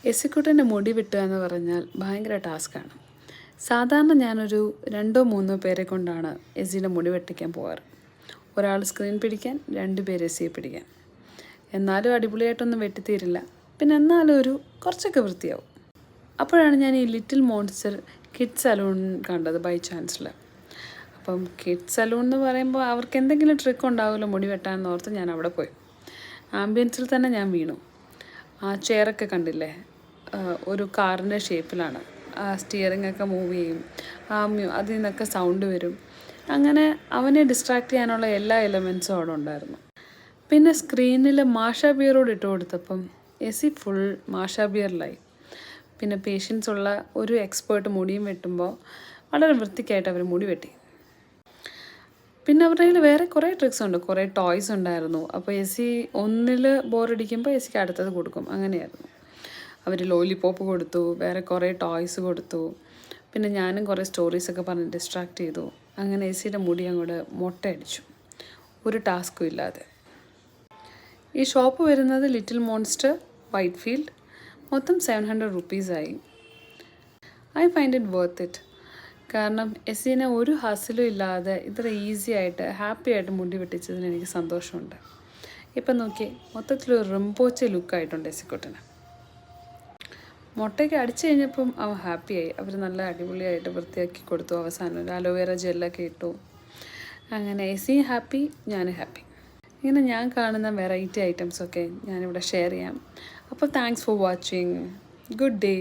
എസിക്കുട്ടൻ്റെ മുടി വെട്ടുക എന്ന് പറഞ്ഞാൽ ഭയങ്കര ടാസ്ക്കാണ്. സാധാരണ ഞാനൊരു 2-3 പേരെ കൊണ്ടാണ് എസിയുടെ മുടി വെട്ടിക്കാൻ പോകാറ്. ഒരാൾ സ്ക്രീൻ പിടിക്കാൻ, 2 പേര് എസിയെ പിടിക്കാൻ. എന്നാലും അടിപൊളിയായിട്ടൊന്നും വെട്ടിത്തീരില്ല. പിന്നെ എന്നാലും കുറച്ചൊക്കെ വൃത്തിയാവും. അപ്പോഴാണ് ഞാൻ ഈ ലിറ്റിൽ മോൺസ്റ്റർ കിഡ്സ് സലൂൺ കണ്ടത് ബൈ ചാൻസിൽ. അപ്പം കിഡ്സ് സലൂൺ എന്ന് പറയുമ്പോൾ അവർക്ക് എന്തെങ്കിലും ട്രിക്ക് ഉണ്ടാവുമല്ലോ മുടി വെട്ടാമെന്ന് ഓർത്ത് ഞാൻ അവിടെ പോയി. ആംബിയൻസിൽ തന്നെ ഞാൻ വീണു. ആ ചെയറൊക്കെ കണ്ടില്ലേ, ഒരു കാറിൻ്റെ ഷേപ്പിലാണ്. ആ സ്റ്റിയറിംഗ് ഒക്കെ മൂവ് ചെയ്യും, അതിൽ നിന്നൊക്കെ സൗണ്ട് വരും. അങ്ങനെ അവനെ ഡിസ്ട്രാക്ട് ചെയ്യാനുള്ള എല്ലാ എലമെൻസും അവിടെ ഉണ്ടായിരുന്നു. പിന്നെ സ്ക്രീനിൽ മാഷ ബിയറോട് ഇട്ട് കൊടുത്തപ്പം എസി ഫുൾ മാഷ ബിയറിലായി. പിന്നെ പേഷ്യൻസ് ഉള്ള ഒരു എക്സ്പേർട്ട് മുടിയും വെട്ടുമ്പോൾ വളരെ വൃത്തിക്കായിട്ട് അവർ മുടി വെട്ടി. പിന്നെ അവരുടെ കയ്യിൽ വേറെ കുറേ ട്രിക്സ് ഉണ്ട്, കുറേ ടോയ്സ് ഉണ്ടായിരുന്നു. അപ്പോൾ എസി ഒന്നിൽ ബോറടിക്കുമ്പോൾ എസിക്ക് അടുത്തത് കൊടുക്കും, അങ്ങനെയായിരുന്നു. അവർ ലോലിപോപ്പ് കൊടുത്തു, വേറെ കുറേ ടോയ്സ് കൊടുത്തു. പിന്നെ ഞാനും കുറേ സ്റ്റോറീസൊക്കെ പറഞ്ഞ് ഡിസ്ട്രാക്ട് ചെയ്തു. അങ്ങനെ എസിയുടെ മുടി അങ്ങോട്ട് മൊട്ടയടിച്ചു, ഒരു ടാസ്കും ഇല്ലാതെ. ഈ ഷോപ്പ് വരുന്നത് ലിറ്റിൽ മോൺസ്റ്റർ, വൈറ്റ് ഫീൽഡ്. മൊത്തം 700 rupees-ആയി. I find it worth it. കാരണം എസിനെ ഒരു ഹസിലും ഇല്ലാതെ ഇത്ര ഈസി ആയിട്ട് ഹാപ്പി ആയിട്ട് മുടി വെട്ടിച്ചതിന് എനിക്ക് സന്തോഷമുണ്ട്. ഇപ്പം നോക്കി, മൊത്തത്തിലൊരു റിംപോച്ച ലുക്കായിട്ടുണ്ട് എസിക്കുട്ടന്. മുട്ടയ്ക്ക് അടിച്ചു കഴിഞ്ഞപ്പം അവൻ ഹാപ്പിയായി. അവർ നല്ല അടിപൊളിയായിട്ട് വൃത്തിയാക്കി കൊടുത്തു. അവസാനം ഒരു അലോവേറ ജെല്ലൊക്കെ ഇട്ടു. അങ്ങനെ എസിയും ഹാപ്പി, ഞാനും ഹാപ്പി. ഇങ്ങനെ ഞാൻ കാണുന്ന വെറൈറ്റി ഐറ്റംസൊക്കെ ഞാനിവിടെ ഷെയർ ചെയ്യാം. അപ്പോൾ thanks for watching. Good day.